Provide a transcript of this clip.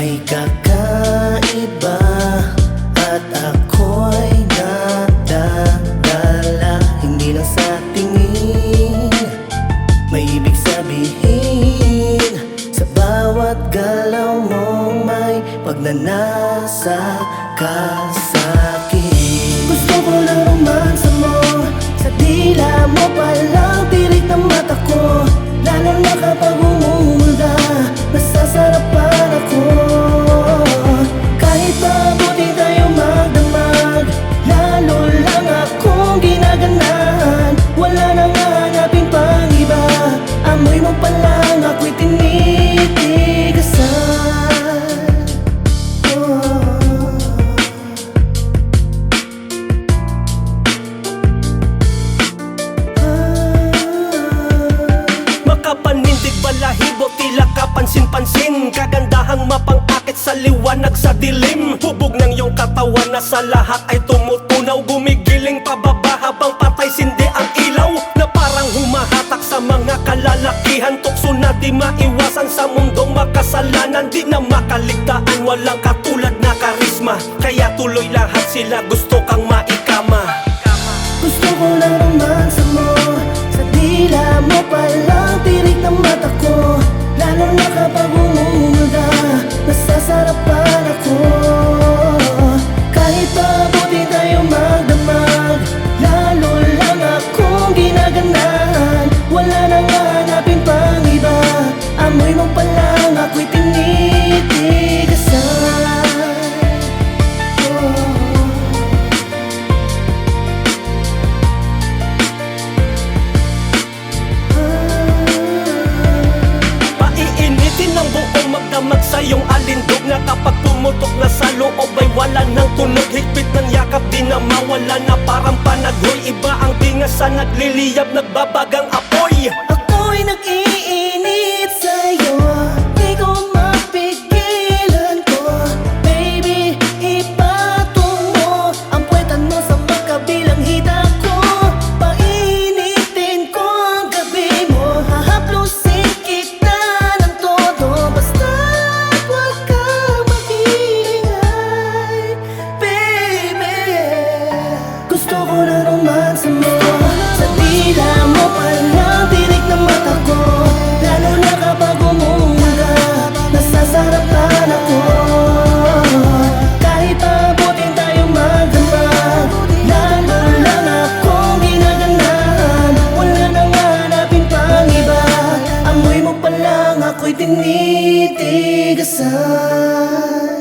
May kakaiba at ako'y nadadala. Hindi lang sa tingin, may ibig sabihin. Sa bawat galaw mong may pagnanasa ka sa'kin. Gusto ko ng romansa mo, sa dila mo palang tirik ng mata ko. Lalo na kapag umulda, nasasarapan ako. Kahit mabuti tayo magdamag, lalo lang akong ginaganahan. Wala nang hanapin pang iba, amoy mo pa lang ako'y tinitigasan. Makapanindig balahibo, tila kapansin-pansin. Kagandahang mapang-akit sa liwanag sa dilim. Hubog ng iyong katawan na sa lahat ay tumutunaw. Gumigiling pababa habang patay sindi ang ilaw, na parang humahatak sa mga kalalakihan. Tukso na di maiwasan sa mundong makasalanan. Di na makaligtaan, walang katulad na karisma. Kaya tuloy lahat sila gusto kang maikama. Gusto ko ng romansa mo, sa dila mo palang tirik ng mata ko. Lalo na kapag umulda, nasasarapan ako. Kahit mabuti tayo magdamag, lalo lang akong ginaganahan. Wala nang hanapin pang iba, amoy mo pa lang ako'y tinitigasan. Magdamag sa iyong alindog, na kapag pumutok na sa loob ay wala nang tunog. Higpit ng yakap, di na mawala na parang panagoy. Iba ang tinga sa nagliliyab, nagbabagang apoy. Ako'y nag-iinit sa'yo, di ko mapigilan ko. Baby, ipatong mo ang puwetan mo sa magkabilang hita ko. Painitin ko ang gabi mo, hahaplusin kita ng todo. Basta huwag ka mag-iingay, baby. Gusto ko na romansa mo, sa dila mo palang tirik ng mata ko. Lalo na kapag umulda, nasasarapan ako. Kahit abutin tayo magdamag, lalo lang akong ginaganahan. Wala nang hanapin pang iba, amoy mo pa lang ako'y tinitigasan.